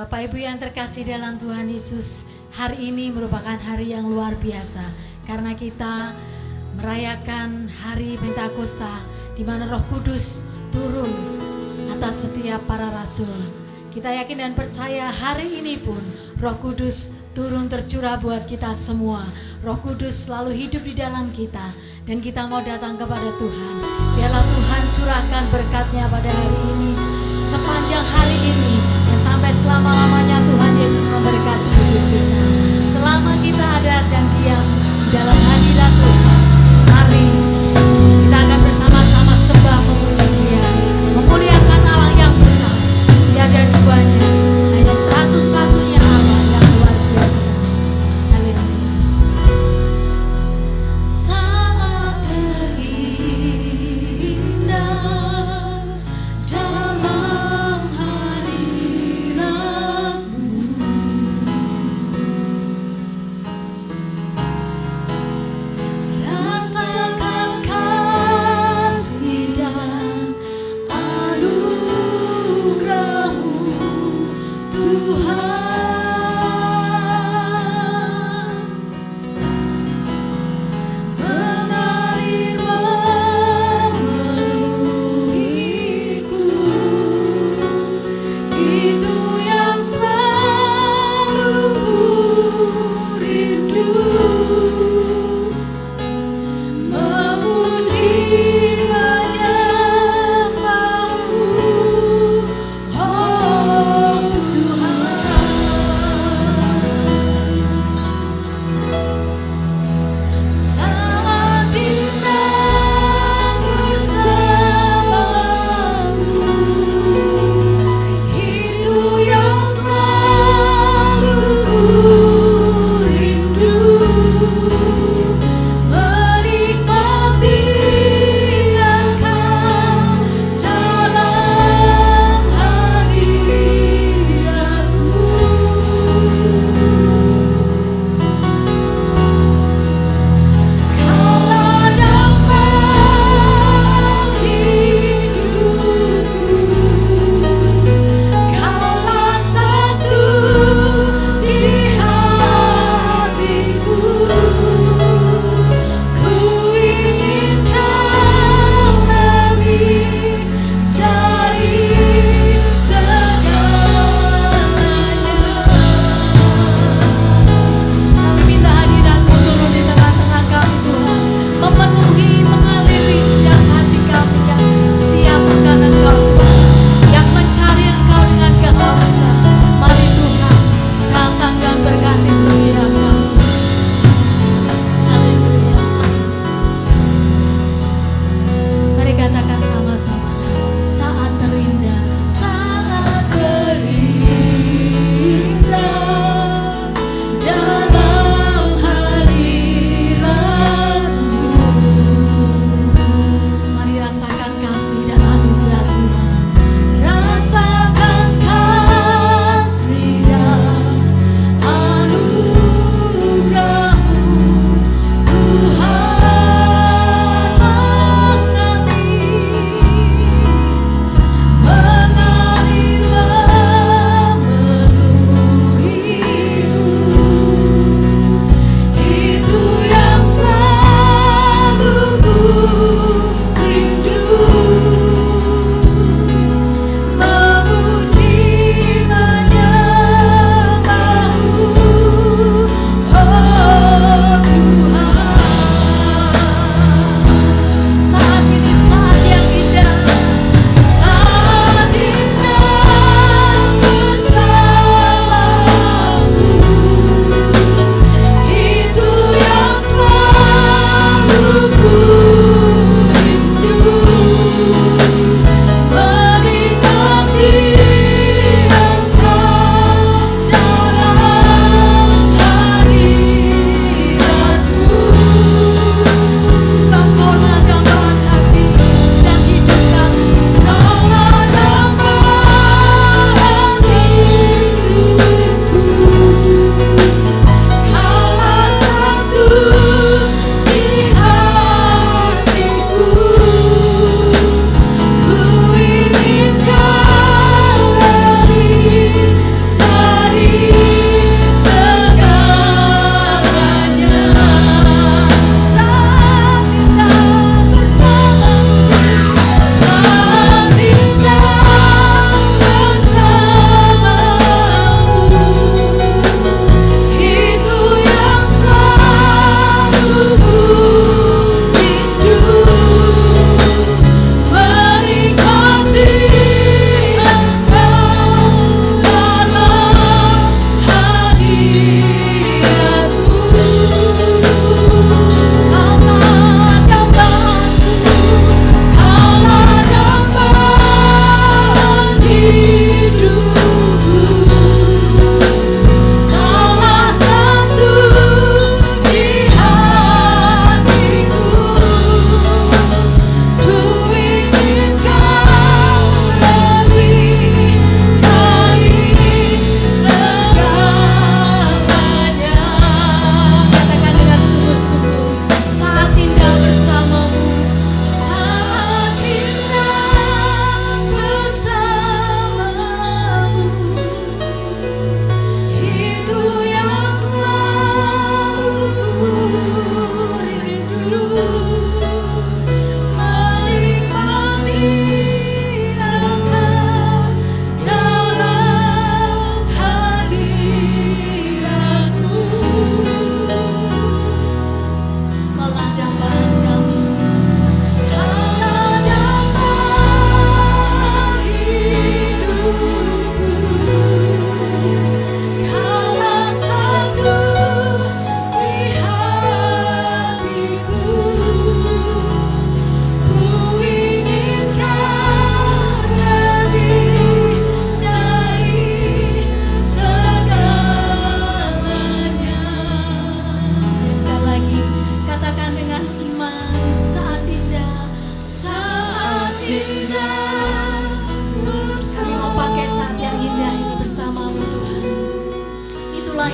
Bapak Ibu yang terkasih dalam Tuhan Yesus, hari ini merupakan hari yang luar biasa karena kita merayakan hari Pentakosta di mana Roh Kudus turun atas setiap para rasul. Kita yakin dan percaya hari ini pun Roh Kudus turun tercurah buat kita semua. Roh Kudus selalu hidup di dalam kita dan kita mau datang kepada Tuhan. Biarlah Tuhan curahkan berkat-Nya pada hari ini, sepanjang hari ini dan sampai selama-lamanya Tuhan Yesus memberkati hidup kita. Selama kita ada dan diam di dalam hadirat Tuhan, mari kita akan bersama-sama sembah memuji Dia, memuliakan Allah yang besar. Tiada duanya, hanya satu-satunya Allah yang luar biasa. Haleluya. Saat terindah dalam hadirat-Mu,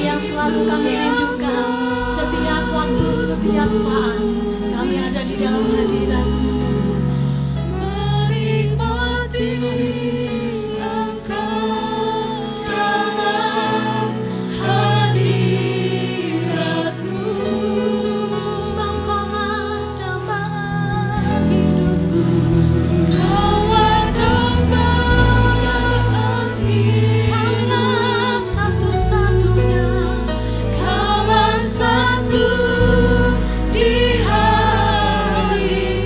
yang selalu kami rindukan. Setiap waktu, setiap saat kami ada di dalam hadirat-Mu. Menikmati Engkau dalam hadirat-Mu. Sebab Engkaulah dambaan hidupku. Kaulah dambaan Kaulah satu-satunya. Kaulah satu di hatiku.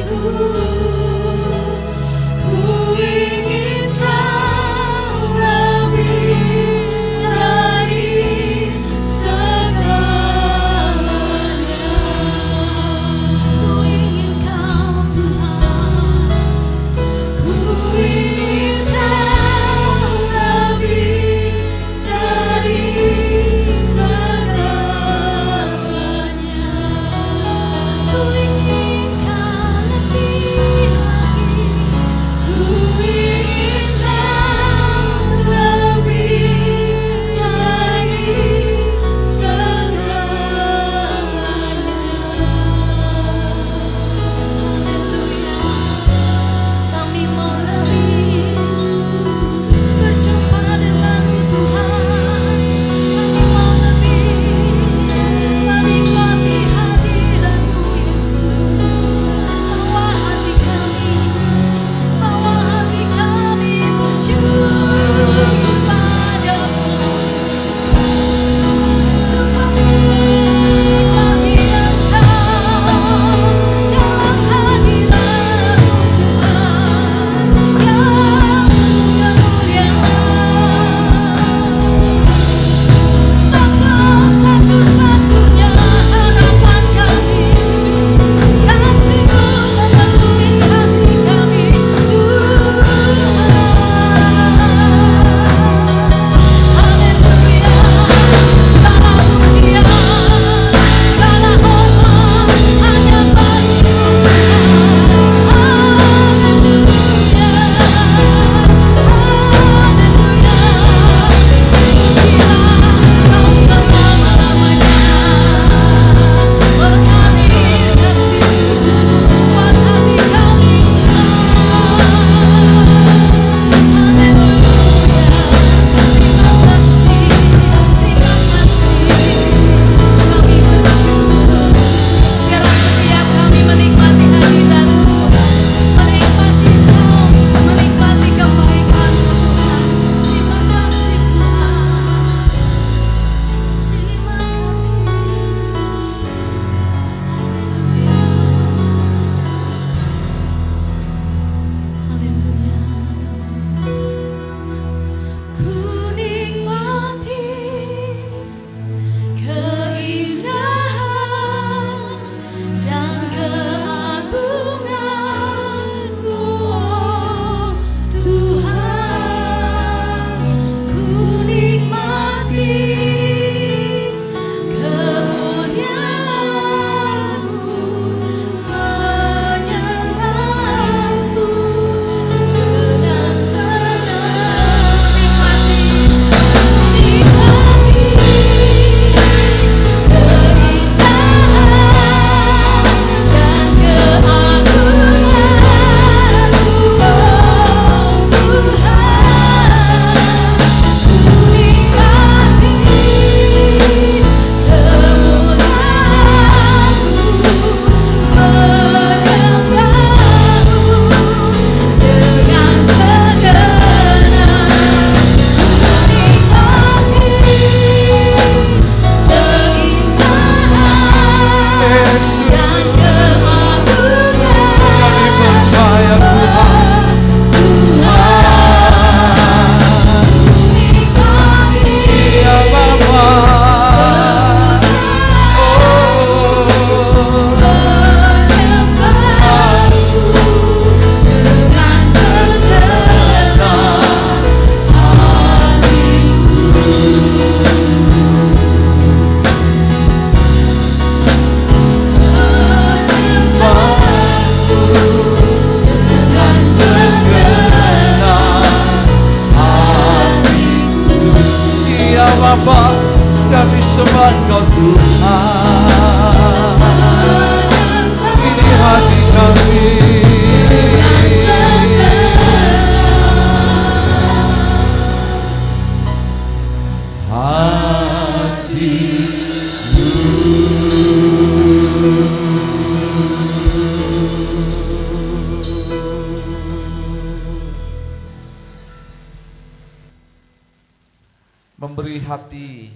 hati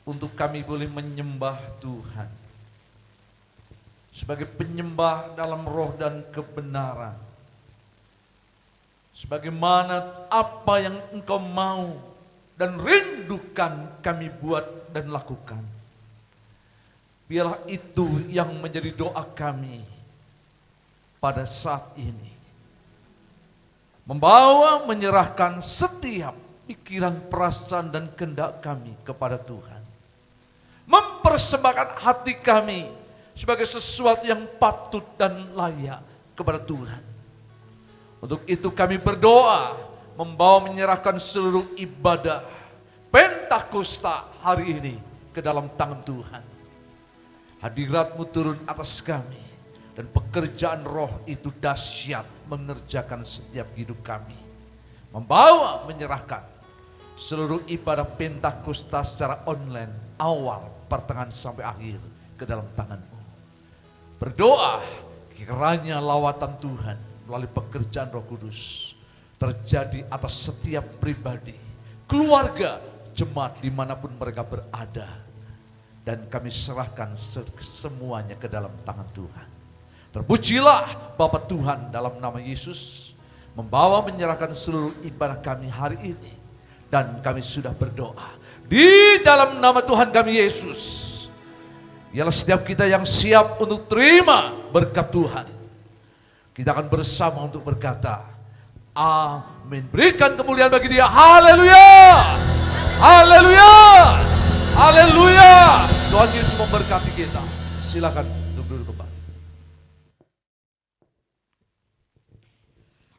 untuk kami boleh menyembah Tuhan sebagai penyembah dalam roh dan kebenaran, sebagaimana apa yang Engkau mau dan rindukan kami buat dan lakukan. Biarlah itu yang menjadi doa kami pada saat ini. Membawa, menyerahkan setiap pikiran, perasaan, dan kehendak kami kepada Tuhan. Mempersembahkan hati kami sebagai sesuatu yang patut dan layak kepada Tuhan. Untuk itu kami berdoa, membawa menyerahkan seluruh ibadah Pentakosta hari ini ke dalam tangan Tuhan. Hadirat-Mu turun atas kami, dan pekerjaan roh itu dahsyat mengerjakan setiap hidup kami. Membawa, menyerahkan seluruh ibadah Pentakosta secara online, awal, pertengahan sampai akhir ke dalam tangan-Mu. Berdoa kiranya lawatan Tuhan melalui pekerjaan Roh Kudus terjadi atas setiap pribadi, keluarga, jemaat dimanapun mereka berada. Dan kami serahkan semuanya ke dalam tangan Tuhan. Terpujilah Bapa Tuhan dalam nama Yesus, membawa menyerahkan seluruh ibadah kami hari ini. Dan kami sudah berdoa di dalam nama Tuhan kami Yesus. Ialah setiap kita yang siap untuk terima berkat Tuhan. Kita akan bersama untuk berkata, amin. Berikan kemuliaan bagi Dia. Haleluya. Haleluya. Haleluya. Tuhan Yesus memberkati kita. Silakan duduk kembali.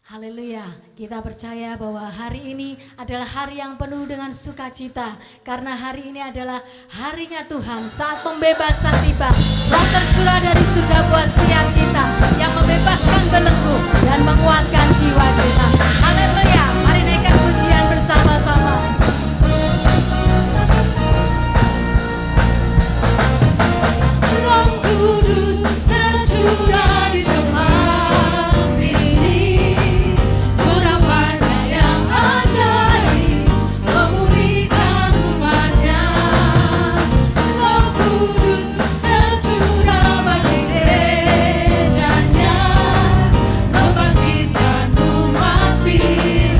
Haleluya, kita percaya bahwa hari ini adalah hari yang penuh dengan sukacita. Karena hari ini adalah harinya Tuhan, saat pembebasan tiba. Roh tercurah dari surga buat setiap kita, yang membebaskan belenggu dan menguatkan jiwa kita. Haleluya, mari naikkan pujian bersama-sama. Roh Kudus tercurah di tempat ini, urapannya yang ajaib memulihkan umatnya. Roh Kudus tercurah bagi gerejanya, membangkitkan umat pilihan.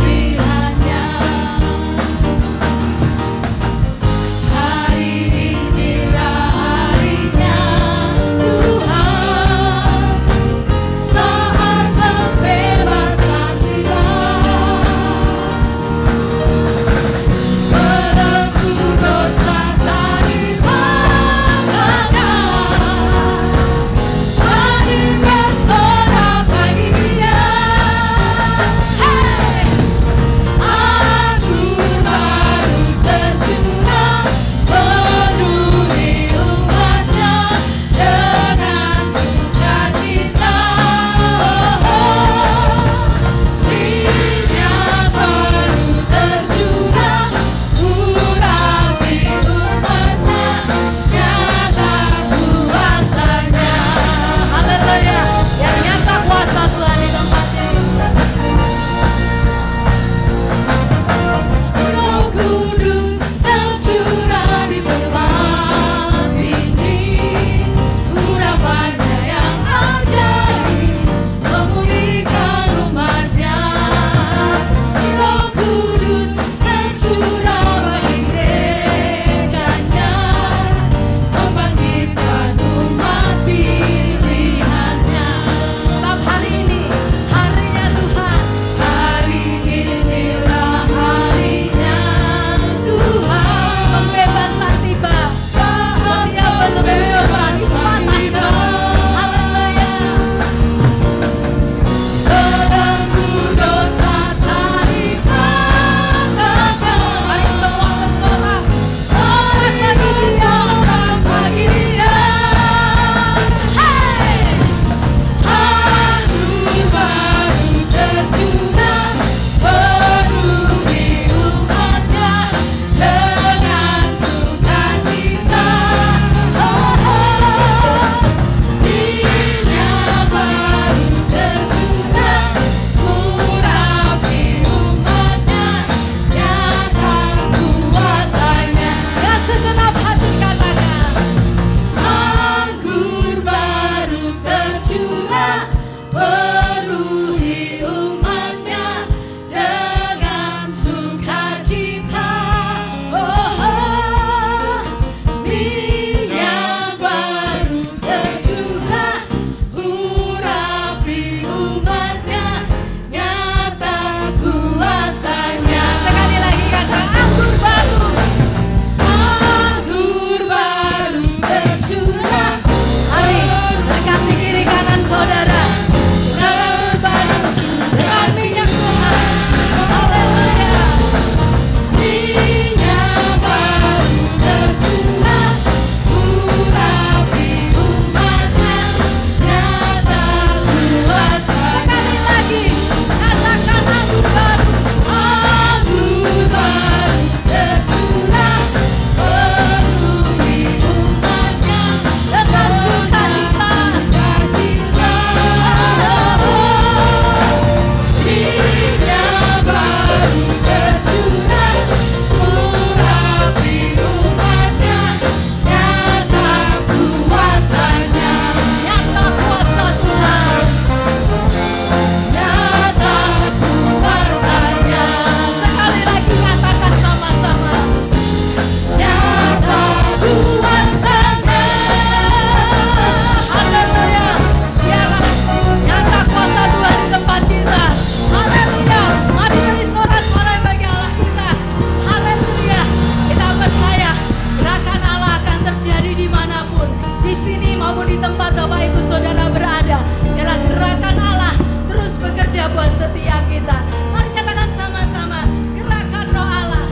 dimanapun di tempat Bapak Ibu Saudara berada, biarlah gerakan Allah terus bekerja buat setiap kita. Mari katakan sama-sama, gerakan roh Allah,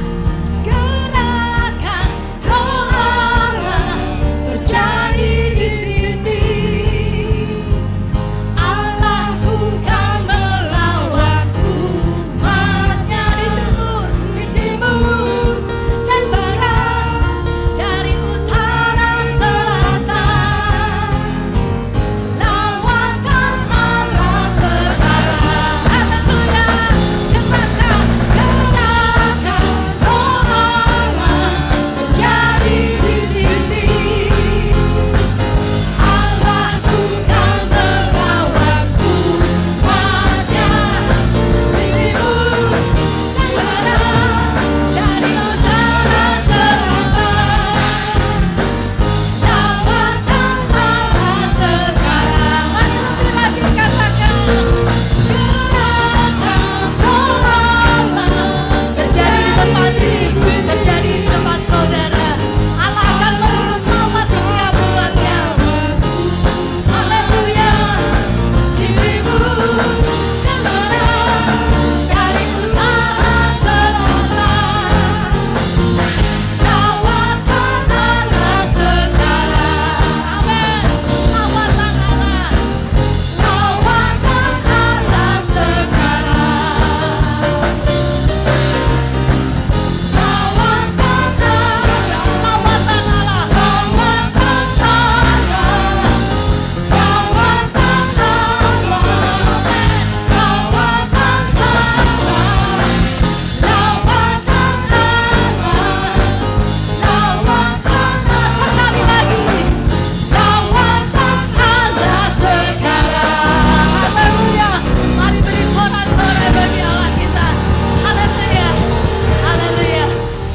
gerakan roh Allah terjadi di sini. Allah bukan melawat umatnya di timur dan barat, dari utara selatan. Lawatan Allah sekarang, haleluya. Gerakan roh Allah terjadi di sini. Allah bukan melawat umatnya di timur dan barat, dari utara selatan. Lawatan Allah sekarang. Mari lebih lagi katakan, gerakan roh Allah terjadi di tempat ini, terjadi di tempat saudara. Allah akan melawat setiap umatnya. Haleluya. Di timur dan barat, dari utara selatan. Lawatan Allah sekarang. Amin. Lawatan Allah. Lawatan Allah sekarang. Lawatan Allah. Lawatan Allah. Lawatan Allah. Lawatan Allah. Lawatan Allah. Lawatan Allah. Lawatan Allah. Sekali lagi. Lawatan Allah sekarang. Haleluya. Mari beri sorak-sorai bagi Allah kita. Haleluya. Haleluya.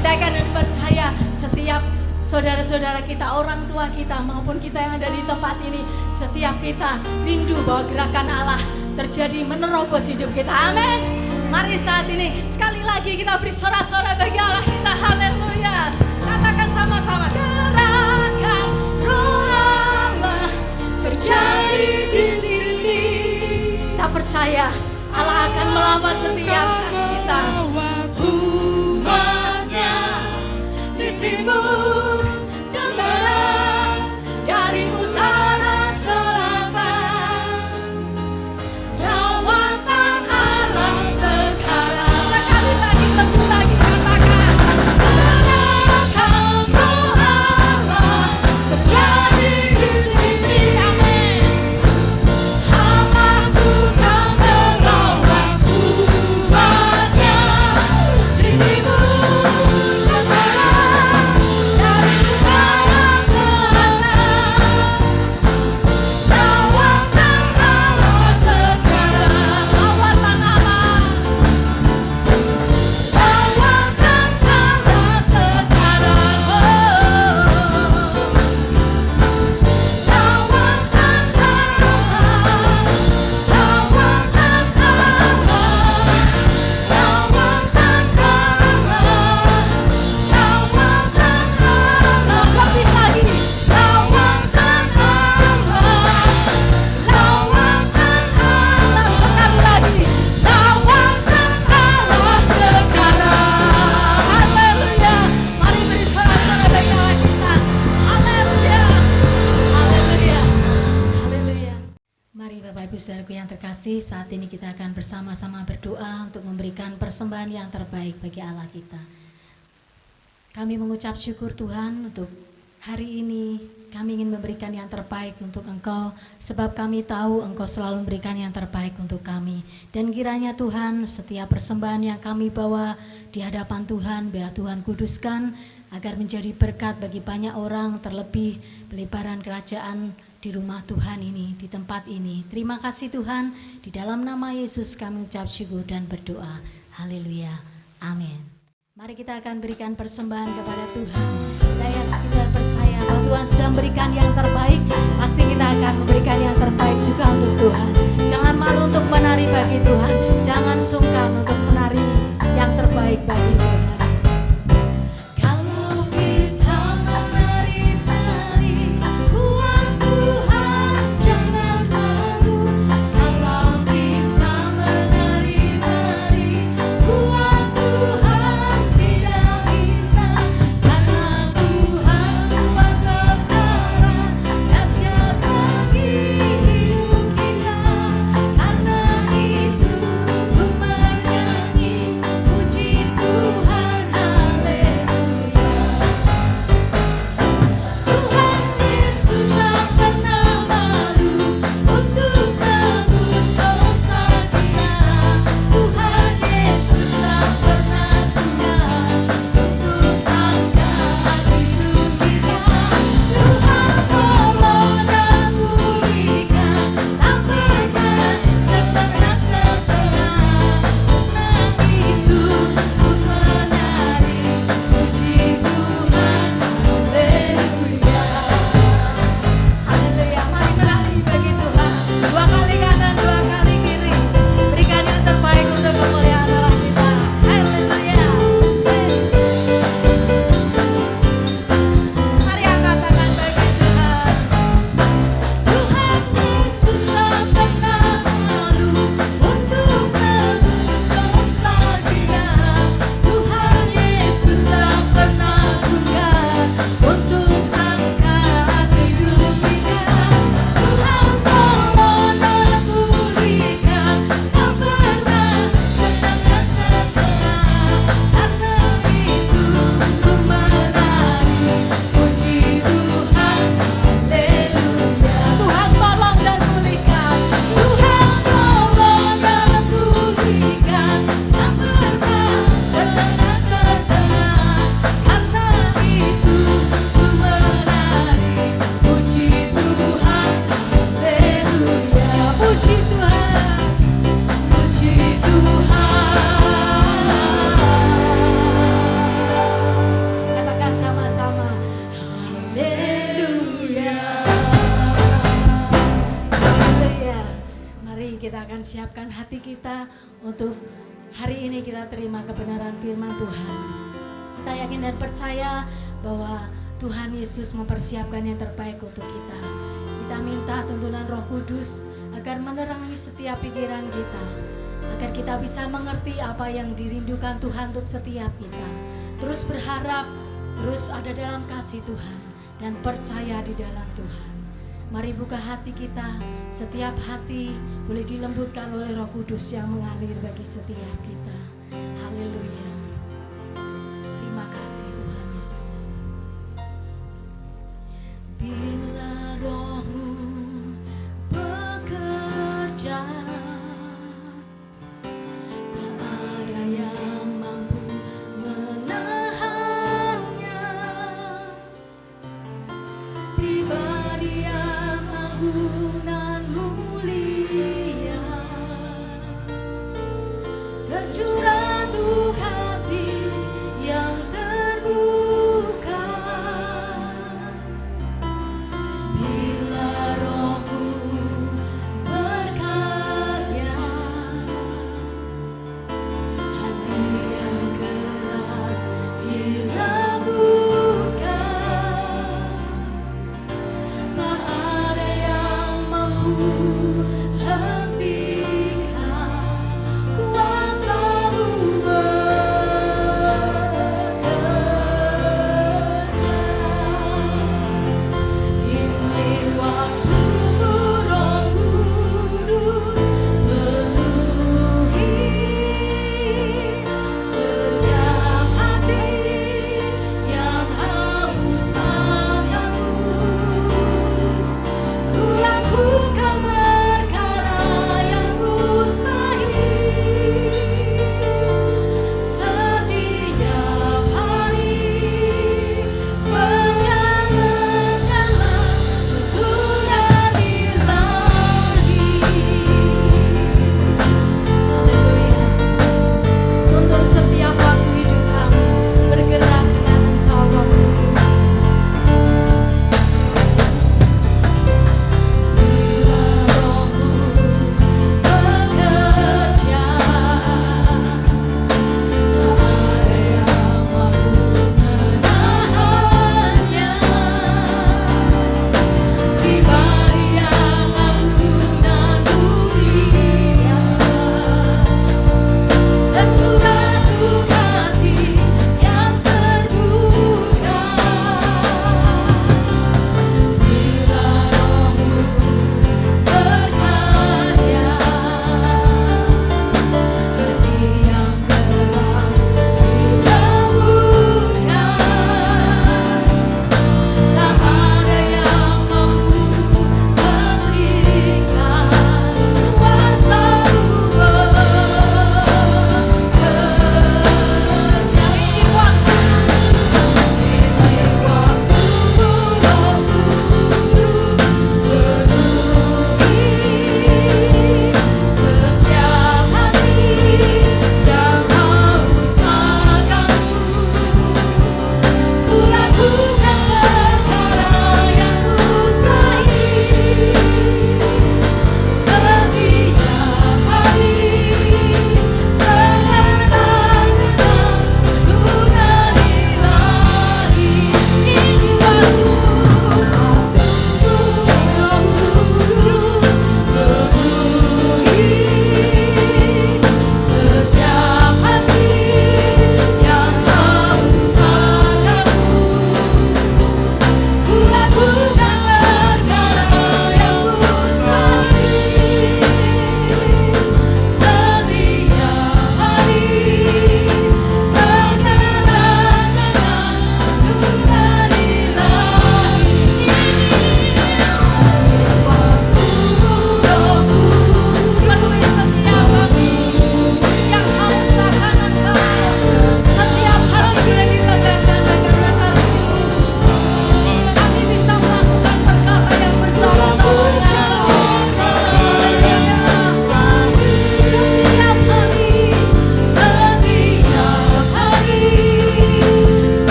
Kita akan percaya setiap saudara-saudara kita, orang tua kita maupun kita yang ada di tempat ini, setiap kita rindu bahwa gerakan Allah terjadi menerobos hidup kita. Amin. Mari saat ini sekali lagi kita beri sorak-sorai bagi Allah kita. Haleluya. Katakan sama-sama, gerakan roh Allah terjadi di sini. Kita percaya Allah akan melawat setiap kita. Umatnya di timur dan barat, dari utara selatan. Lawatan Allah sekarang. Sekali lagi, lebih lagi katakan, gerakan roh Allah terjadi di sini. Amin. Allah bukan melawat umatnya di timur dan barat, dari utara selatan. Lawatan Allah sekarang. Lawatan Allah. Lawatan Allah sekarang. Lawatan Allah. Lawatan Allah. Lawatan Allah. Lawatan Allah. Lebih lagi. Lawatan Allah. Lawatan Allah. Sekali lagi. Lawatan Allah sekarang. Haleluya. Mari beri sorak-sorai bagi Allah kita. Haleluya. Haleluya. Haleluya. Mari Bapak Ibu Saudaraku yang terkasih, saat ini kita akan bersama-sama berdoa untuk memberikan persembahan yang terbaik bagi Allah kita. Kami mengucap syukur Tuhan untuk hari ini. Kami ingin memberikan yang terbaik untuk Engkau, sebab kami tahu Engkau selalu memberikan yang terbaik untuk kami. Dan kiranya Tuhan, setiap persembahan yang kami bawa di hadapan Tuhan, biarlah Tuhan kuduskan agar menjadi berkat bagi banyak orang, terlebih pelebaran kerajaan di rumah Tuhan ini, di tempat ini. Terima kasih Tuhan, di dalam nama Yesus kami ucap syukur dan berdoa. Haleluya. Amin. Mari kita akan berikan persembahan kepada Tuhan. Kita percaya bahwa Tuhan sudah memberikan yang terbaik, pasti kita akan memberikan yang terbaik juga untuk Tuhan. Jangan malu untuk menari bagi Tuhan, jangan sungkan untuk menari yang terbaik bagi Tuhan. Kalau kita menari-nari buat Tuhan, kita akan siapkan hati kita untuk hari ini kita terima kebenaran firman Tuhan. Kita yakin dan percaya bahwa Tuhan Yesus mempersiapkan yang terbaik untuk kita. Kita minta tuntunan Roh Kudus agar menerangi setiap pikiran kita, agar kita bisa mengerti apa yang dirindukan Tuhan untuk setiap kita. Terus berharap, terus ada dalam kasih Tuhan, dan percaya di dalam Tuhan. Mari buka hati kita, setiap hati boleh dilembutkan oleh Roh Kudus yang mengalir bagi setiap kita. Haleluya. Terima kasih Tuhan Yesus. Bila Roh-Mu bekerja, tak ada yang mampu menahannya. Pribadi yang agung dan mulia, tercurah untuk hati yang terbuka. Bila Roh-Mu berkarya, hati yang keras dilembutkan. Tak ada yang mampu hentikan kuasa-Mu bekerja. Ini waktu-Mu Roh Kudus, penuhi setiap hati yang haus akan-Mu. Ku lakukan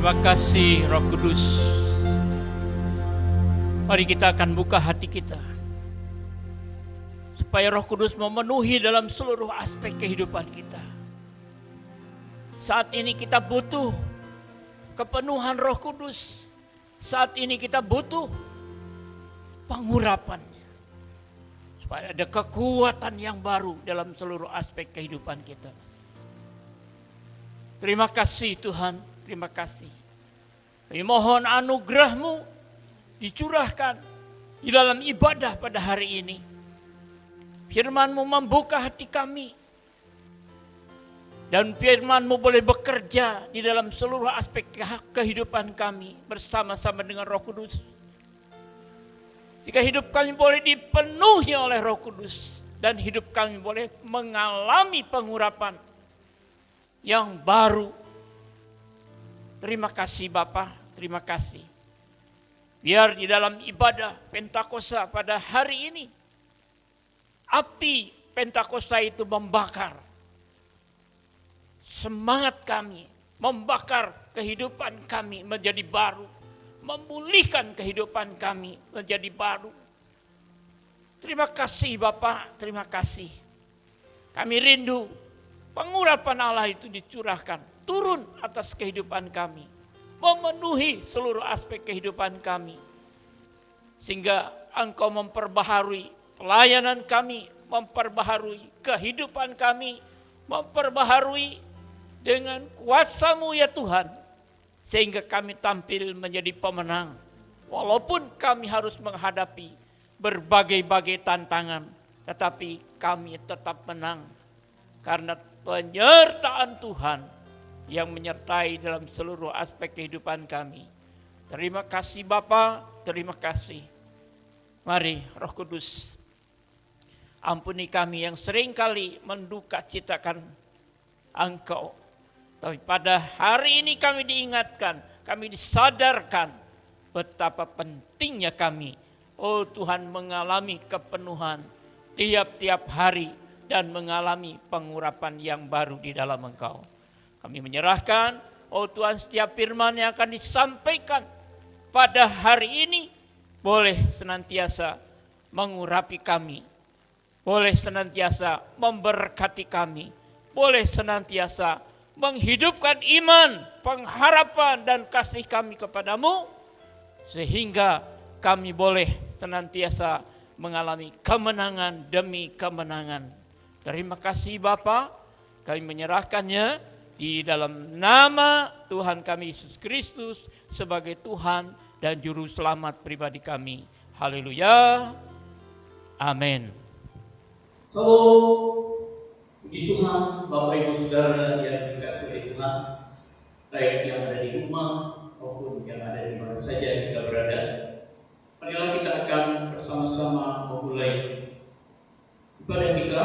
Terima kasih Roh Kudus. Mari kita akan buka hati kita, supaya Roh Kudus memenuhi dalam seluruh aspek kehidupan kita. Saat ini kita butuh kepenuhan Roh Kudus. Saat ini kita butuh pengurapannya, supaya ada kekuatan yang baru dalam seluruh aspek kehidupan kita. Terima kasih Tuhan, terima kasih. Kami mohon anugerah-Mu dicurahkan di dalam ibadah pada hari ini. Firman-Mu membuka hati kami, dan Firman-Mu boleh bekerja di dalam seluruh aspek kehidupan kami bersama-sama dengan Roh Kudus. Jika hidup kami boleh dipenuhi oleh Roh Kudus, dan hidup kami boleh mengalami pengurapan yang baru. Terima kasih Bapa, terima kasih. Biar di dalam ibadah Pentakosta pada hari ini, api Pentakosta itu membakar semangat kami, membakar kehidupan kami menjadi baru, memulihkan kehidupan kami menjadi baru. Terima kasih Bapak, terima kasih. Kami rindu pengurapan Allah itu dicurahkan, turun atas kehidupan kami, memenuhi seluruh aspek kehidupan kami. Sehingga Engkau memperbaharui pelayanan kami, memperbaharui kehidupan kami, memperbaharui dengan kuasa-Mu ya Tuhan. Sehingga kami tampil menjadi pemenang. Walaupun kami harus menghadapi berbagai-bagai tantangan, tetapi kami tetap menang. Karena penyertaan Tuhan yang menyertai dalam seluruh aspek kehidupan kami. Terima kasih Bapa, terima kasih. Mari Roh Kudus, ampuni kami yang seringkali menduka citakan Engkau. Tapi pada hari ini kami diingatkan, kami disadarkan betapa pentingnya kami, oh Tuhan, mengalami kepenuhan tiap-tiap hari dan mengalami pengurapan yang baru di dalam Engkau. Kami menyerahkan, oh Tuhan, setiap firman yang akan disampaikan pada hari ini boleh senantiasa mengurapi kami, boleh senantiasa memberkati kami, boleh senantiasa menghidupkan iman, pengharapan dan kasih kami kepadamu, sehingga kami boleh senantiasa mengalami kemenangan demi kemenangan. Terima kasih Bapa, kami menyerahkannya di dalam nama Tuhan kami Yesus Kristus sebagai Tuhan dan Juru Selamat pribadi kami. Haleluya. Amin. Halo, puji Tuhan, Bapak Ibu Saudara yang dikasihi oleh Tuhan, baik yang ada di rumah maupun yang ada di mana saja kita berada. Marilah kita akan bersama-sama memulai ibadah kita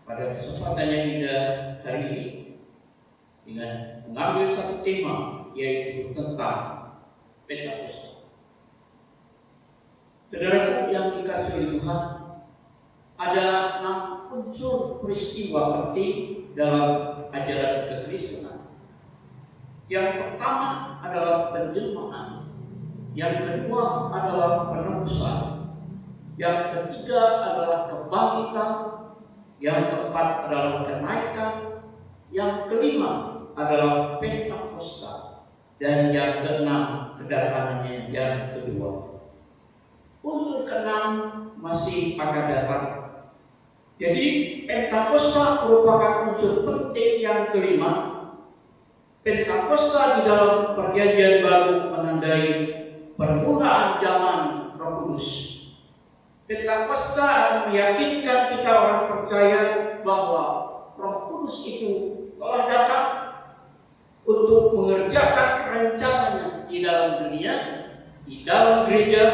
pada kesempatan yang indah hari ini dengan mengambil satu tema, yaitu tentang Pentakosta. Saudara yang dikasihi oleh Tuhan, ada 6 unsur peristiwa penting dalam ajaran kekristenan. Yang pertama adalah penjelmaan, yang kedua adalah penebusan, yang ketiga adalah kebangkitan, yang keempat adalah kenaikan, yang kelima adalah Pentakosta, dan yang keenam kedatangannya yang kedua. Unsur keenam masih akan datang. Jadi Pentakosta merupakan unsur penting yang kelima. Pentakosta di dalam Perjanjian Baru menandai permulaan zaman Roh Kudus. Pentakosta meyakinkan kita orang percaya bahwa Roh Kudus itu telah datang untuk mengerjakan rencananya di dalam dunia, di dalam gereja,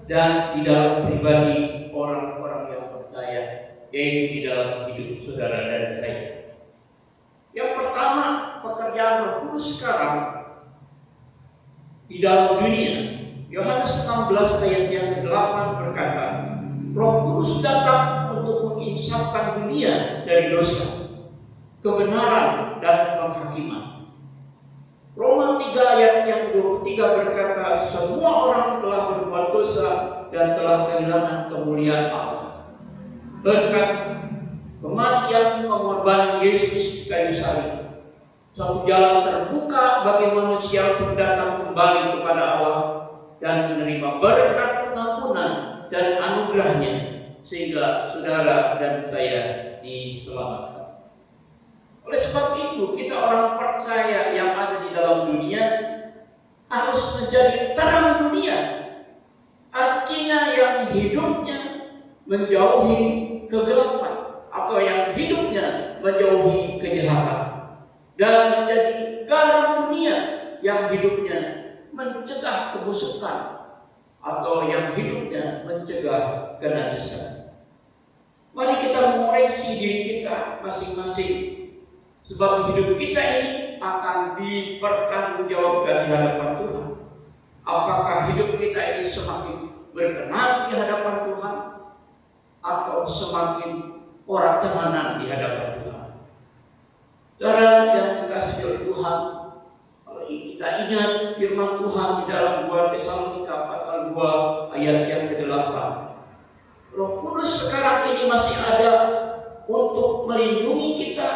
dan di dalam pribadi orang-orang yang percaya, yaitu di dalam hidup saudara dan saya. Yang pertama, pekerjaan Roh Kudus sekarang di dalam dunia. Yohanes 16 ayat yang ke-8 berkata, Roh Kudus datang untuk menginsafkan dunia dari dosa, kebenaran dan penghakiman. Roma 3 ayat yang 23 berkata, semua orang telah berbuat dosa dan telah kehilangan kemuliaan Allah. Berkat kematian pengorbanan Yesus di kayu salib, suatu jalan terbuka bagi manusia untuk datang kembali kepada Allah dan menerima berkat pengampunan dan anugerahnya, sehingga saudara dan saya diselamatkan. Oleh sebab itu, kita orang percaya yang ada di dalam dunia harus menjadi terang dunia. Artinya yang hidupnya menjauhi kegelapan, atau yang hidupnya menjauhi kejahatan, dan menjadi garam dunia yang hidupnya mencegah kebusukan, atau yang hidupnya mencegah kenajisan. Mari kita mengoreksi diri kita masing-masing, sebab hidup kita ini akan dipertanggungjawabkan di hadapan Tuhan. Apakah hidup kita ini semakin berkenan di hadapan Tuhan, atau semakin orang tenanan di hadapan Tuhan? Saudara yang dikasihi oleh Tuhan, kalau kita ingat firman Tuhan di dalam 2 Tesalonika pasal 2 ayat yang ke-8, Roh Kudus sekarang ini masih ada untuk melindungi kita,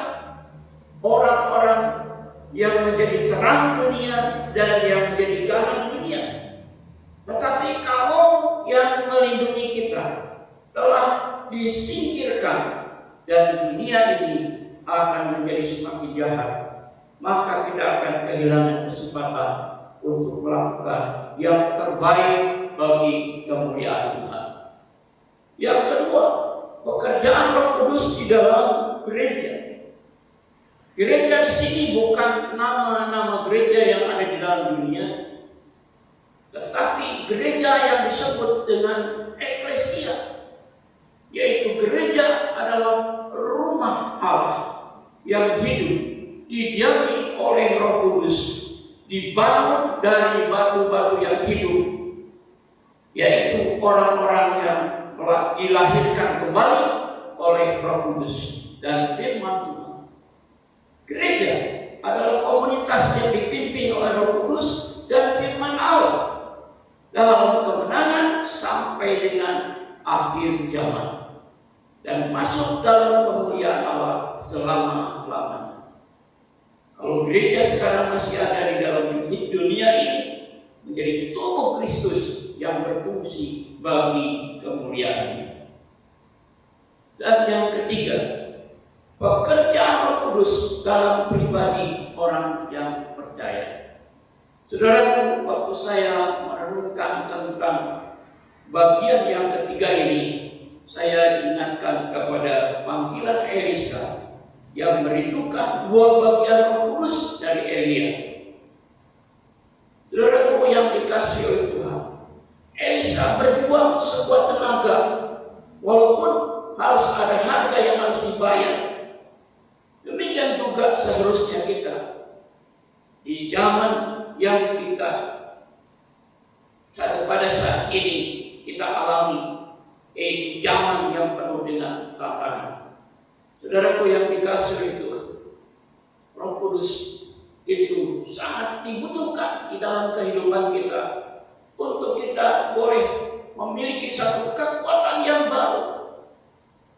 orang-orang yang menjadi terang dunia dan yang menjadi garam dunia. Tetapi kalau yang melindungi kita telah disingkirkan dan dunia ini akan menjadi semakin jahat, maka kita akan kehilangan kesempatan untuk melakukan yang terbaik bagi kemuliaan Tuhan. Yang kedua, pekerjaan Roh Kudus di dalam gereja. Gereja di sini bukan nama-nama gereja yang ada di dalam dunia, tetapi gereja yang disebut dengan eklesia, yaitu gereja adalah rumah Allah yang hidup, didiami oleh Roh Kudus, dibangun dari batu-batu yang hidup, yaitu orang-orang yang telah dilahirkan kembali oleh Roh Kudus dan firman Tuhan. Gereja adalah komunitas yang dipimpin oleh Roh Kudus dan firman Allah dalam kemenangan sampai dengan akhir zaman, dan masuk dalam kemuliaan Allah selama-lamanya. Kalau gereja sekarang masih ada di dalam dunia ini, menjadi tubuh Kristus yang berfungsi bagi kemuliaan. Dan yang ketiga, pekerjaan Roh Kudus dalam pribadi orang yang percaya. Saudaraku, waktu saya merenungkan tentang bagian yang ketiga ini, saya ingatkan kepada panggilan Elisa yang merindukan 2 bagian Roh Kudus dari Elia. Saudaraku yang dikasihi oleh Tuhan, Elisa berjuang sekuat tenaga, walaupun harus ada harga yang harus dibayar. Demikian juga seharusnya kita di zaman yang kita pada saat ini kita alami, zaman yang penuh dengan tantangan. Saudaraku yang dikasihi itu, Roh Kudus itu sangat dibutuhkan di dalam kehidupan kita, untuk kita boleh memiliki satu kekuatan yang baru,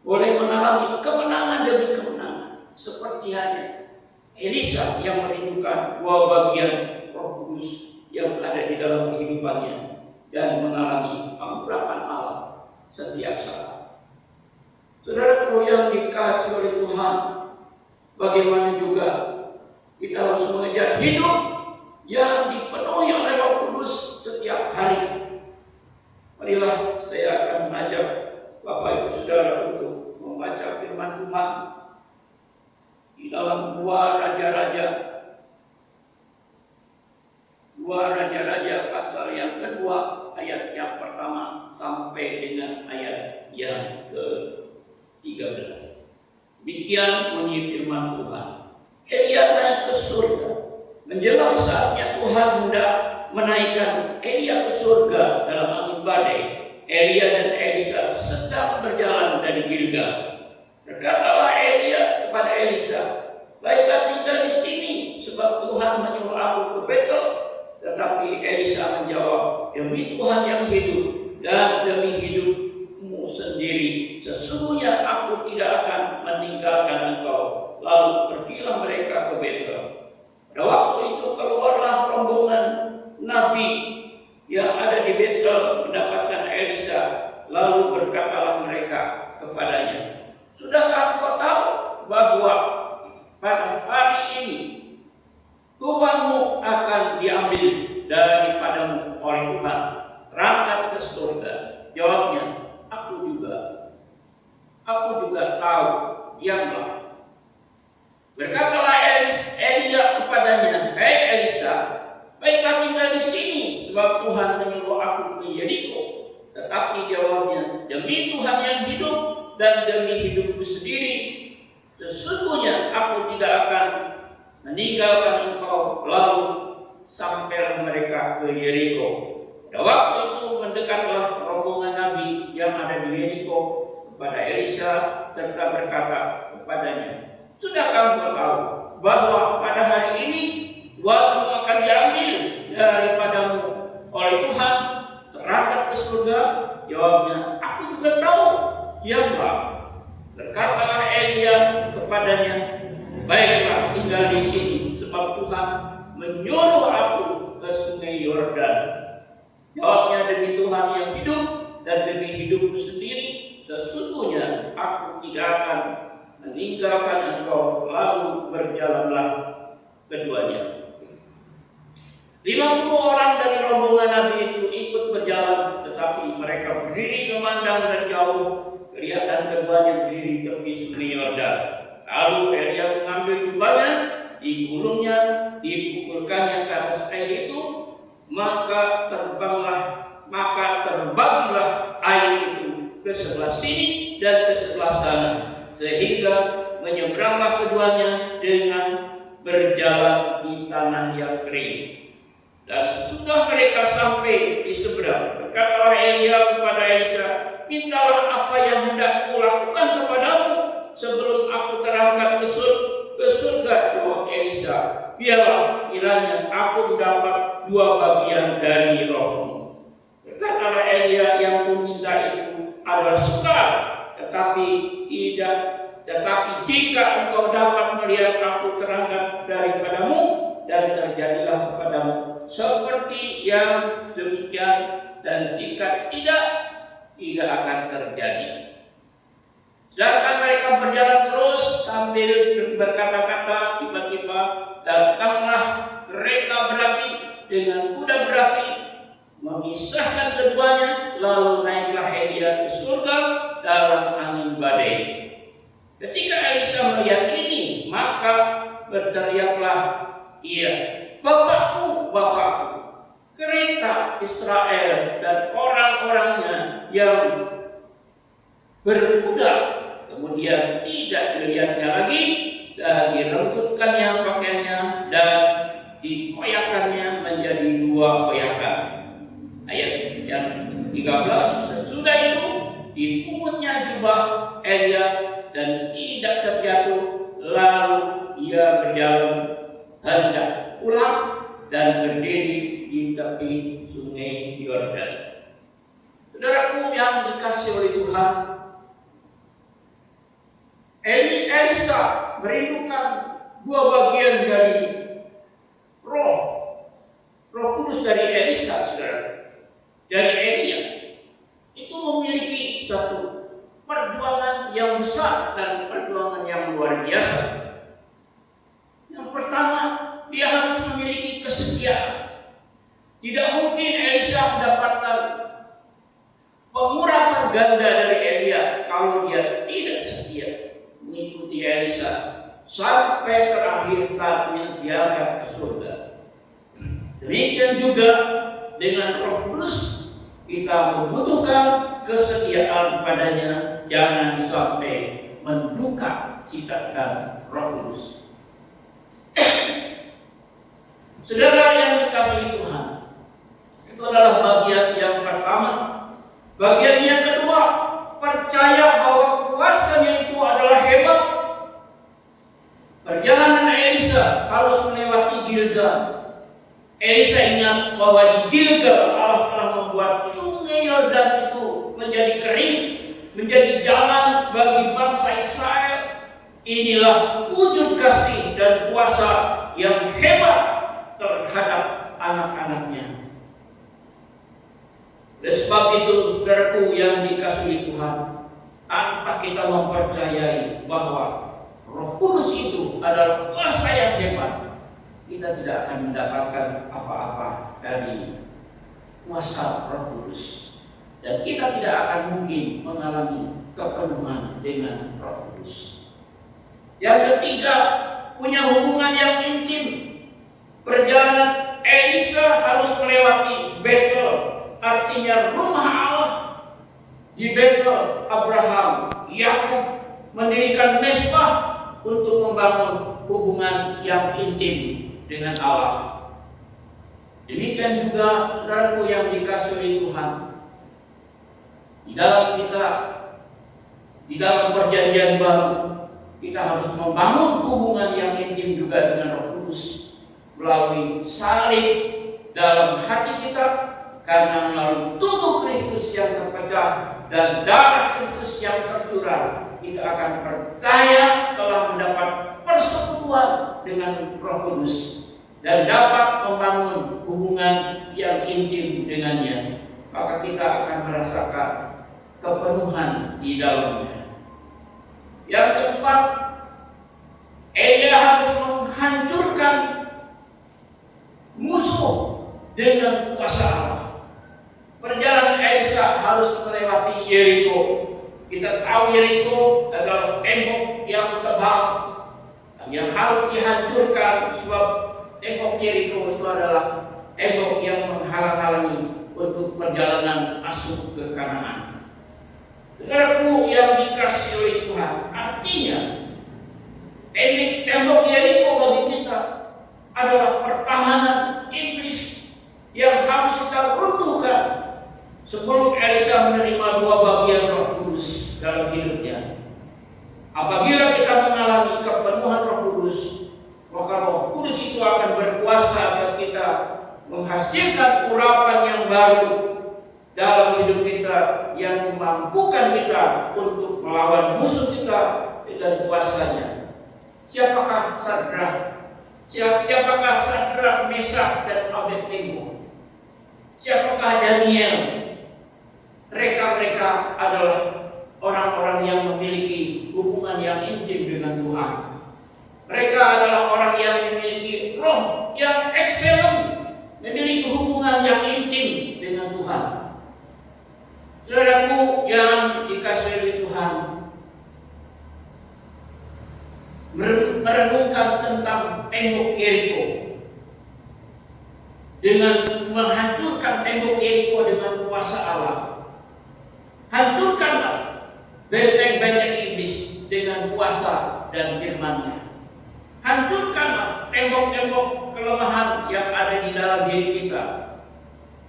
boleh mengalami kemenangan demi kemenangan. Seperti hanya Elisa yang merindukan 2 bagian Roh Kudus yang ada di dalam kehidupannya dan mengalami pengurapan Allah setiap saat. Saudaraku yang dikasihi oleh Tuhan, bagaimana juga kita harus mengejar hidup yang dipenuhi oleh Roh Kudus setiap hari. Marilah saya akan mengajak Bapak Ibu Saudara untuk membaca firman Tuhan di dalam 2 Raja-Raja pasal yang kedua, ayat yang pertama sampai dengan ayat yang ke-13. Demikian bunyi firman Tuhan. Elia naik ke surga. Menjelang saatnya Tuhan hendak menaikkan Elia ke surga dalam angin badai, Elia dan Elisa sedang berjalan dari Gilgal. Berkatalah Elia kepada Elisa, "Baiklah tinggal di sini, sebab Tuhan menyuruh aku Betel. Tetapi Elisa menjawab, demi Tuhan yang hidup dan demi hidupmu sendiri, sesungguhnya aku tidak akan meninggalkan engkau. Lalu pergilah mereka ke Betel. Pada waktu itu keluarlah rombongan nabi yang ada di Betel mendapatkan Elisa. Lalu berkatalah mereka kepadanya, sudahkah engkau tahu bahwa pada hari ini Tuhanmu akan diambil daripadamu oleh Tuhan, terangkat ke surga? Jawabnya, aku juga tahu, diamlah. Berkatalah Elia kepadanya, hei Elisa, baiklah tinggal di sini, sebab Tuhan menyuruh aku ke Yeriko. Tetapi jawabnya, demi Tuhan yang hidup dan demi hidupku sendiri, sesungguhnya aku tidak akan meninggalkan engkau. Lalu sampailah mereka ke Yeriko. Pada waktu itu mendekatlah rombongan nabi yang ada di Yeriko kepada Elisa serta berkata kepadanya, sudahkah engkau tahu bahwa pada hari ini Tuhanmu akan diambil daripadamu oleh Tuhan, terangkat ke surga? Jawabnya, aku juga tahu, diamlah. Berkatalah Elia kepadanya, baiklah tinggal di sini, sebab Tuhan menyuruh aku ke sungai Yordan. Jawabnya, demi Tuhan yang hidup dan demi hidupku sendiri, sesungguhnya aku tidak akan meninggalkan engkau. Lalu berjalanlah keduanya. 50 orang dari rombongan nabi itu ikut berjalan, tetapi mereka berdiri memandang dari jauh, kelihatan keduanya berdiri di tepi sungai Yordan. Lalu Elia mengambil jubahnya, digulungnya, dipukulkannya ke atas air itu, maka terbagilah air itu ke sebelah sini dan ke sebelah sana, sehingga menyeberanglah keduanya dengan berjalan di tanah yang kering. Dan sesudah mereka sampai di seberang, berkatalah Elia kepada Elisa, mintalah apa yang hendak kulakukan kepadamu sebelum aku terangkat ke surga. Jawab Elisa, biarlah kiranya aku mendapat 2 bagian dari rohmu. Berkatalah Elia, yang kuminta itu adalah sukar, tetapi jika engkau dapat melihat aku terangkat daripadamu, dan terjadilah kepadamu seperti yang demikian, dan jika tidak akan terjadi. Sedangkan mereka berjalan terus sambil berkata-kata, tiba-tiba datanglah kereta berapi dengan kuda berapi memisahkan keduanya. Lalu naiklah Elia ke surga dalam angin badai. Ketika Elisa melihat ini, maka berteriaklah ia, Bapakku, kereta Israel dan orang-orangnya yang berkuda. Kemudian tidak dilihatnya lagi, dan direngkutkannya pakaiannya dan dikoyakannya menjadi 2 koyakan. Ayat yang 13, sesudah itu dipungutnya jubah Elia dan tidak terjatuh. Lalu ia berjalan hendak pulang dan berdiri di tepi sungai Yordan. Saudaraku yang dikasihi oleh Tuhan, Elisa merindukan 2 bagian dari roh kudus dari Elisa, saudara. Dari Elia itu memiliki satu perjuangan yang besar dan perjuangan yang luar biasa. Yang pertama, dia harus memiliki kesetiaan. Tidak mungkin Elisa mendapatkan pengurapan ganda dari Elia kalau dia tidak setia mengikuti Elisa sampai terakhir saatnya diangkat ke surga. Demikian juga dengan Roh Kudus, kita membutuhkan kesetiaan padanya. Jangan sampai menduka citakan Roh Kudus. Saudara yang dikasihi Tuhan, itu adalah bagian yang pertama. Bagian yang kedua, percaya bahwa kuasanya itu adalah hebat. Perjalanan Elisa harus melewati Gilgal. Elisa ingat bahwa di Gilgal Allah telah membuat sungai Yordan itu menjadi kering, menjadi jalan bagi bangsa Israel. Inilah wujud kasih dan kuasa yang hebat terhadap anak-anaknya. Oleh sebab itu, saudaraku yang dikasihi Tuhan, tanpa kita mempercayai bahwa Roh Kudus itu adalah kuasa yang hebat, kita tidak akan mendapatkan apa-apa dari kuasa Roh Kudus, dan kita tidak akan mungkin mengalami kepenuhan dengan Roh Kudus. Yang ketiga, punya hubungan yang intim. Perjalanan Elisa harus melewati Betel, artinya rumah Allah. Di Betel, Abraham, Yakub mendirikan mezbah untuk membangun hubungan yang intim dengan Allah. Demikian juga saudaraku yang dikasihi Tuhan, di dalam perjanjian baru, kita harus membangun hubungan yang intim juga dengan Roh Kudus melalui salib dalam hati kita, karena melalui tubuh Kristus yang terpecah dan darah Kristus yang tercurah, kita akan percaya telah mendapat persekutuan dengan Roh Kudus dan dapat membangun hubungan yang intim dengannya. Maka kita akan merasakan kepenuhan di dalamnya. Yang keempat, Elia harus menghancurkan musuh dengan kuasa Allah. Perjalanan Elisa harus melewati Yeriko. Kita tahu Yeriko adalah tembok yang tebal yang harus dihancurkan, sebab tembok Yeriko itu adalah tembok yang menghalang-halangi untuk perjalanan masuk ke Kanaan. Saudaraku yang dikasihi oleh Tuhan, artinya tembok Yeriko bagi kita adalah pertahanan iblis yang harus kita runtuhkan sebelum Elisa menerima dua bagian Roh Kudus dalam hidupnya. Apabila kita mengalami kepenuhan Roh Kudus, maka Roh Kudus itu akan berkuasa atas kita, menghasilkan urapan yang baru dalam hidup kita, yang memampukan kita untuk melawan musuh kita dengan kuasanya. Siapakah Sadrah, Mesak, dan Abednego? Siapakah Daniel? Mereka adalah orang-orang yang memiliki hubungan yang intim dengan Tuhan. Mereka adalah orang yang memiliki roh yang excellent, memiliki hubungan yang intim dengan Tuhan. Saudaraku yang dikasihi Tuhan, merenungkan tentang tembok Yeriko, dengan menghancurkan tembok Yeriko dengan kuasa Allah. Hancurkanlah benteng-benteng iblis dengan kuasa dan firman-Nya. Hancurkanlah tembok-tembok kelemahan yang ada di dalam diri kita,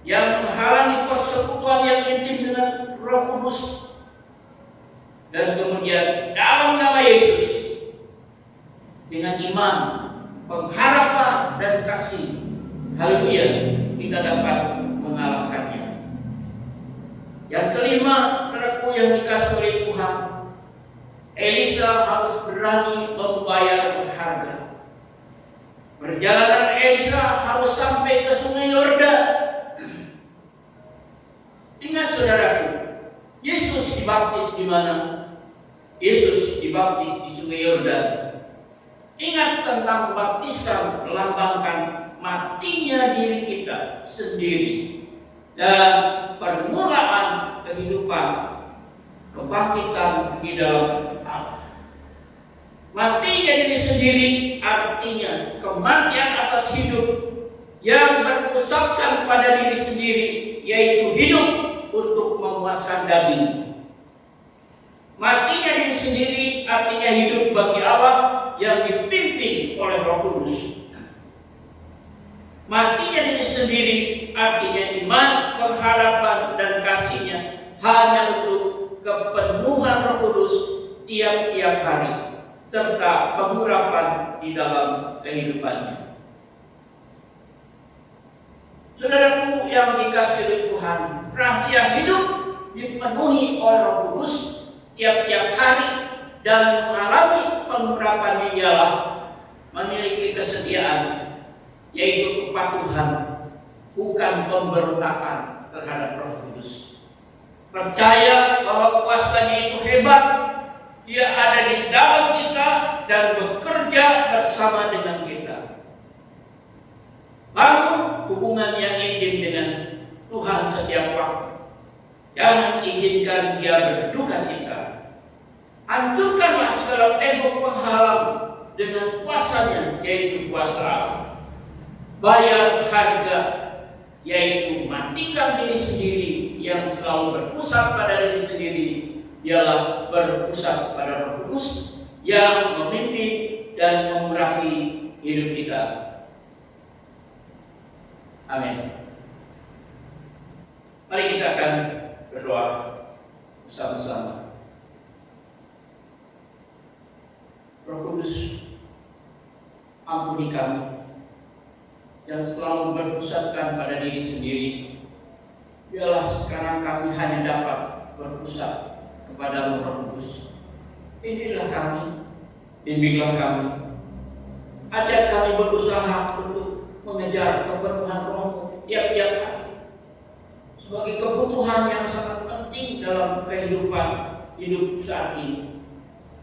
yang menghalangi persekutuan yang intim dengan Roh Kudus. Dan kemudian dalam nama Yesus, dengan iman, pengharapan, dan kasih, haleluya, kita dapat mengalahkannya. Yang kelima, saudaraku yang dikasihi oleh Tuhan, Elisa harus berani membayar berharga. Perjalanan Elisa harus sampai ke sungai Yordan. Ingat saudaraku, Yesus dibaptis di mana? Yesus dibaptis di sungai Yordan. Ingat tentang baptisan melambangkan matinya diri kita sendiri dan permulaan kehidupan kebangkitan di dalam Allah. Matinya diri sendiri artinya kematian atas hidup yang berpusatkan pada diri sendiri, yaitu hidup untuk memuaskan daging. Matinya diri sendiri artinya hidup bagi Allah yang dipimpin oleh Roh Kudus. Matinya diri sendiri artinya iman, pengharapan, dan kasih-Nya hanya untuk kepenuhan Roh Kudus tiap-tiap hari, serta pengurapan di dalam kehidupannya. Saudaraku yang dikasihi oleh Tuhan, rahasia hidup dipenuhi oleh Roh Kudus tiap-tiap hari dan mengalami pengurapan ialah memiliki kesetiaan, yaitu kepatuhan, bukan pemberontakan terhadap Roh Kudus. Percaya bahwa kuasanya itu hebat, dia ada di dalam kita dan bekerja bersama dengan kita. Bangun hubungan yang intim dengan Tuhan setiap waktu. Jangan izinkan dia berduka cita. Hancurkanlah segala tembok penghalang dengan kuasanya, yaitu kuasa Allah. Bayar harga, yaitu matikan diri sendiri yang selalu berpusat pada diri sendiri, ialah berpusat pada Roh Kudus yang memimpin dan mengurapi hidup kita. Amin. Mari kita akan berdoa bersama-sama. Roh Kudus, ampuni kami yang selalu berpusatkan pada diri sendiri. Biarlah sekarang kami hanya dapat berpusat kepada Roh Kudus. Inilah kami, bimbinglah kami, ajar kami berusaha untuk mengejar kepenuhan Roh tiap-tiap hari sebagai kebutuhan yang sangat penting dalam kehidupan hidup saat ini.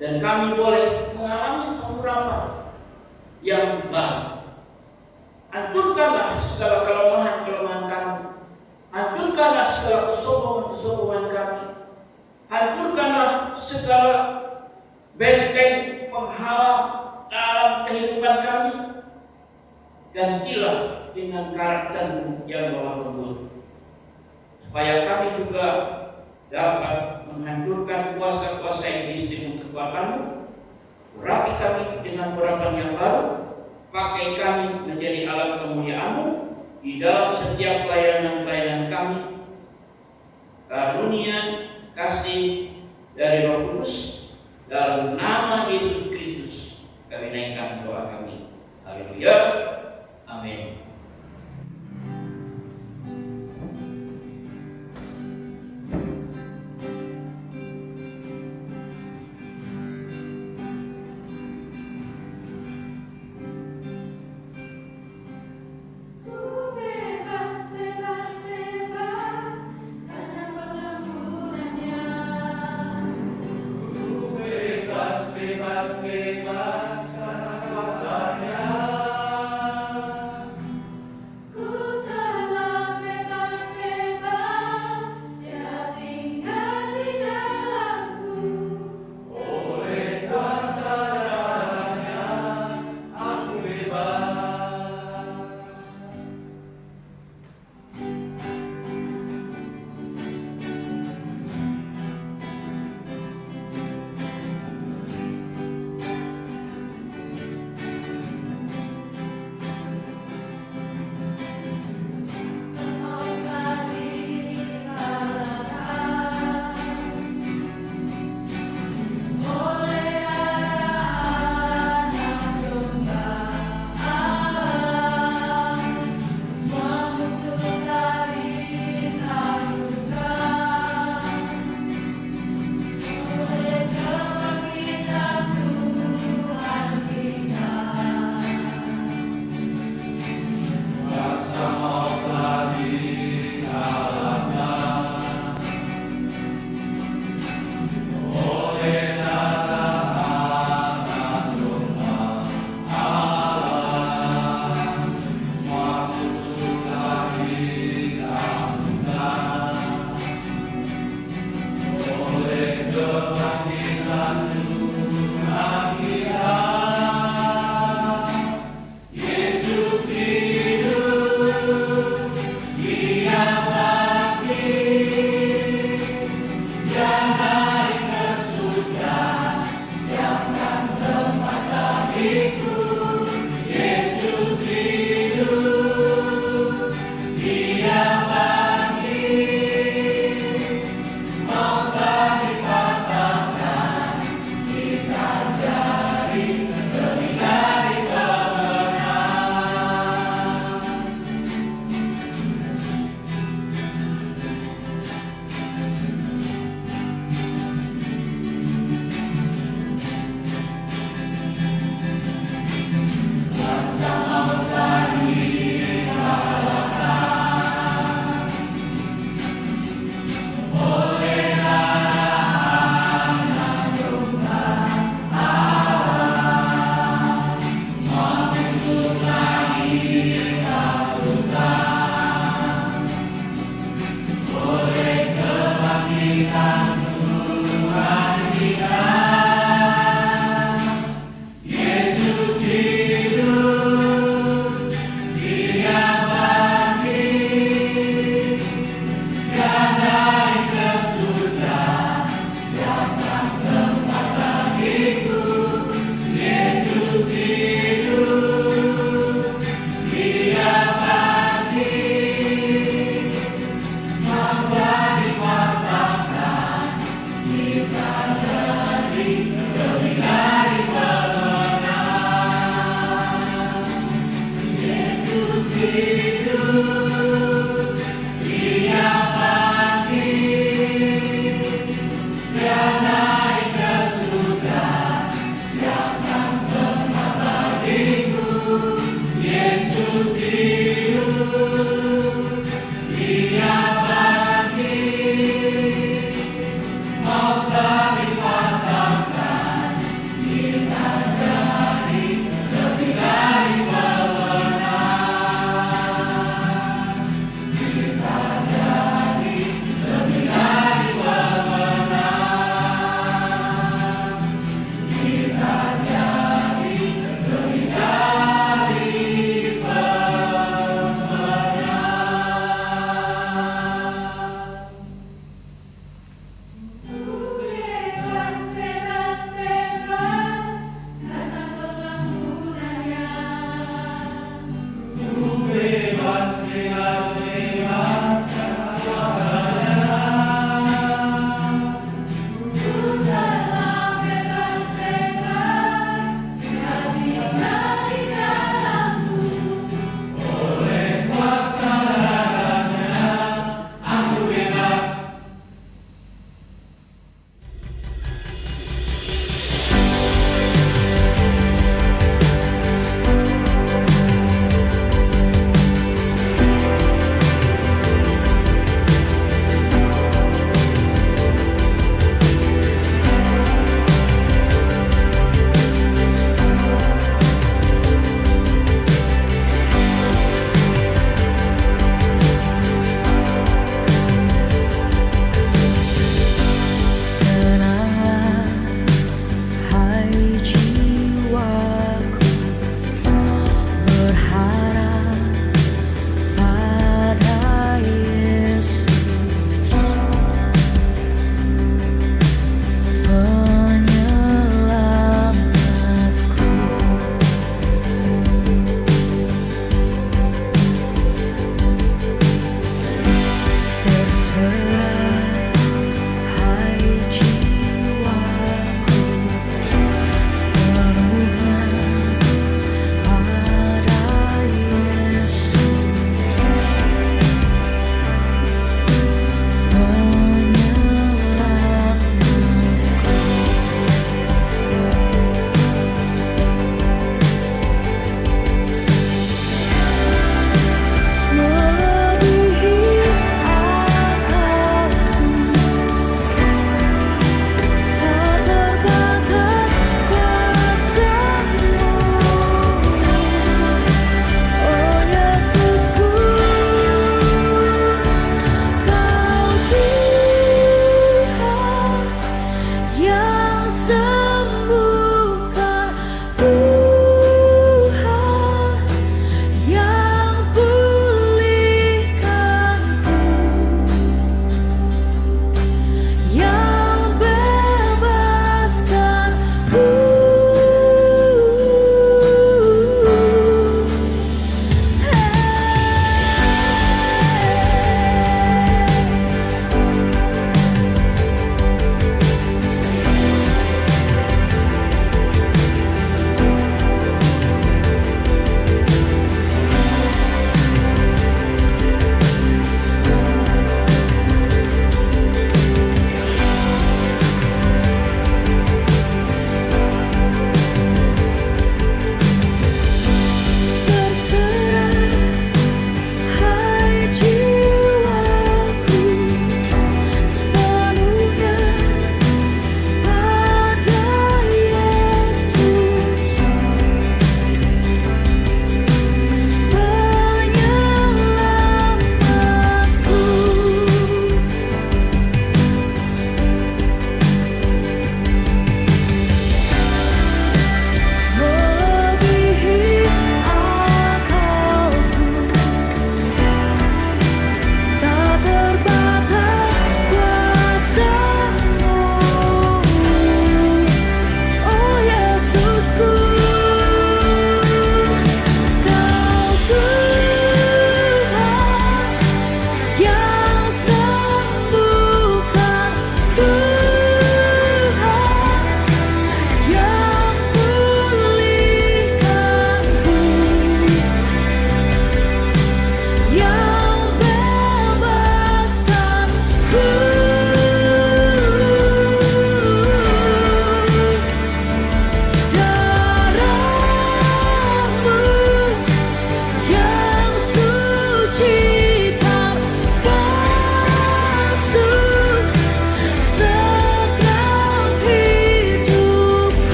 Dan kami boleh mengalami pengurapan yang baik. Hancurkanlah segala kelemahan-kelemahan kami. Hancurkanlah segala kesombongan-kesombongan kami. Hancurkanlah segala benteng penghalang dalam kehidupan kami. Gantilah dengan karakter yang lemah lembut, supaya kami juga dapat menghancurkan kuasa-kuasa iblis dengan kekuatan-Mu. Urapi kami dengan urapan yang baru. Pakai kami menjadi alat kemuliaan-Mu di dalam setiap pelayanan-pelayanan kami. Karunia kasih dari Roh Kudus, dalam nama Yesus Kristus kami naikkan doa kami. Haleluya. Amin.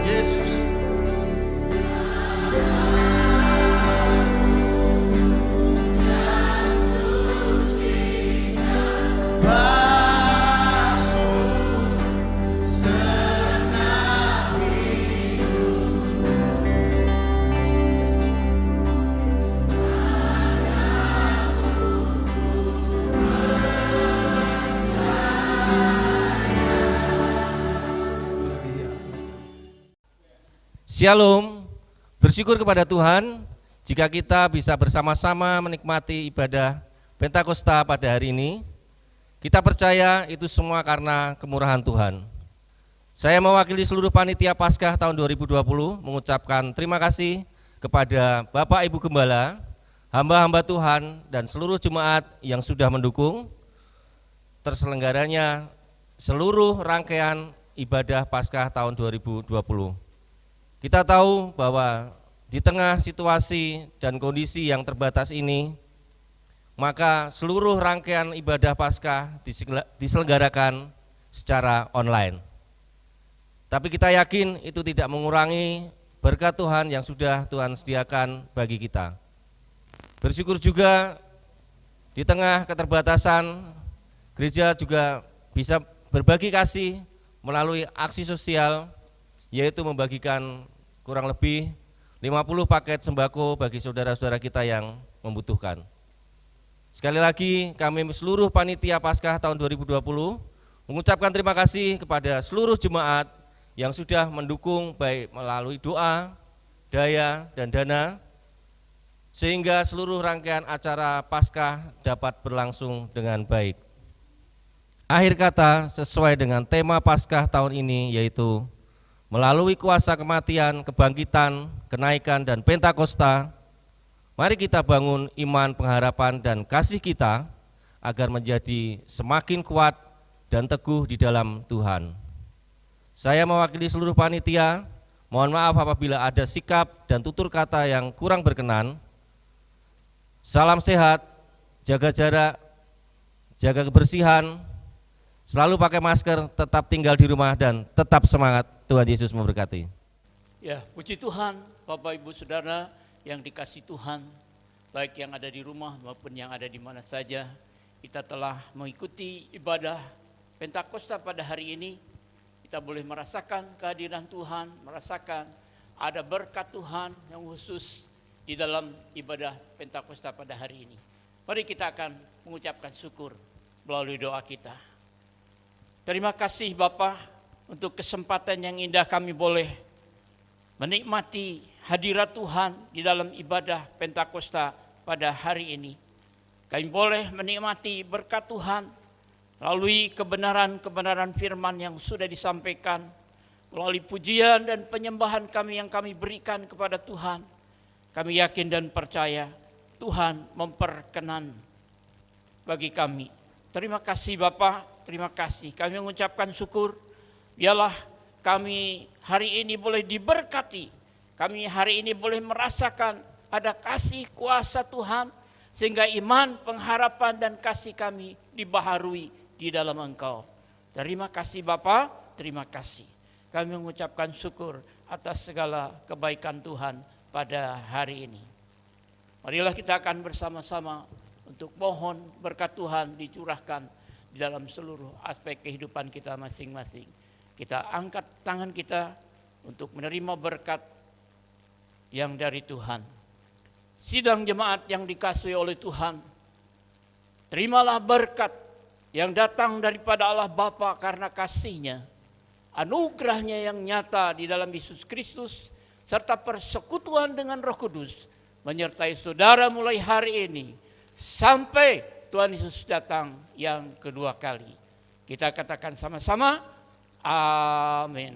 Yesus. Shalom, bersyukur kepada Tuhan jika kita bisa bersama-sama menikmati ibadah Pentakosta pada hari ini. Kita percaya itu semua karena kemurahan Tuhan. Saya mewakili seluruh panitia Paskah tahun 2020 mengucapkan terima kasih kepada Bapak Ibu Gembala, hamba-hamba Tuhan dan seluruh jemaat yang sudah mendukung terselenggaranya seluruh rangkaian ibadah Paskah tahun 2020. Kita tahu bahwa di tengah situasi dan kondisi yang terbatas ini, maka seluruh rangkaian ibadah Paskah diselenggarakan secara online. Tapi kita yakin itu tidak mengurangi berkat Tuhan yang sudah Tuhan sediakan bagi kita. Bersyukur juga di tengah keterbatasan, gereja juga bisa berbagi kasih melalui aksi sosial, yaitu membagikan kurang lebih 50 paket sembako bagi saudara-saudara kita yang membutuhkan. Sekali lagi kami seluruh panitia Paskah tahun 2020 mengucapkan terima kasih kepada seluruh jemaat yang sudah mendukung baik melalui doa, daya, dan dana, sehingga seluruh rangkaian acara Paskah dapat berlangsung dengan baik. Akhir kata sesuai dengan tema Paskah tahun ini, yaitu melalui kuasa kematian, kebangkitan, kenaikan, dan Pentakosta, mari kita bangun iman, pengharapan, dan kasih kita agar menjadi semakin kuat dan teguh di dalam Tuhan. Saya mewakili seluruh panitia, mohon maaf apabila ada sikap dan tutur kata yang kurang berkenan. Salam sehat, jaga jarak, jaga kebersihan, selalu pakai masker, tetap tinggal di rumah, dan tetap semangat. Tuhan Yesus memberkati. Ya, puji Tuhan, Bapak Ibu Saudara yang dikasihi Tuhan, baik yang ada di rumah maupun yang ada di mana saja, kita telah mengikuti ibadah Pentakosta pada hari ini. Kita boleh merasakan kehadiran Tuhan, merasakan ada berkat Tuhan yang khusus di dalam ibadah Pentakosta pada hari ini. Mari kita akan mengucapkan syukur melalui doa kita. Terima kasih Bapa untuk kesempatan yang indah kami boleh menikmati hadirat Tuhan di dalam ibadah Pentakosta pada hari ini. Kami boleh menikmati berkat Tuhan melalui kebenaran-kebenaran firman yang sudah disampaikan, melalui pujian dan penyembahan kami yang kami berikan kepada Tuhan. Kami yakin dan percaya Tuhan memperkenan bagi kami. Terima kasih Bapak, terima kasih. Kami mengucapkan syukur. Biarlah kami hari ini boleh diberkati, kami hari ini boleh merasakan ada kasih kuasa Tuhan, sehingga iman, pengharapan, dan kasih kami dibaharui di dalam Engkau. Terima kasih Bapa, terima kasih. Kami mengucapkan syukur atas segala kebaikan Tuhan pada hari ini. Marilah kita akan bersama-sama untuk mohon berkat Tuhan dicurahkan di dalam seluruh aspek kehidupan kita masing-masing. Kita angkat tangan kita untuk menerima berkat yang dari Tuhan. Sidang jemaat yang dikasihi oleh Tuhan, terimalah berkat yang datang daripada Allah Bapa karena kasih-Nya, anugerah-Nya yang nyata di dalam Yesus Kristus, serta persekutuan dengan Roh Kudus, menyertai saudara mulai hari ini, sampai Tuhan Yesus datang yang kedua kali. Kita katakan sama-sama, amin.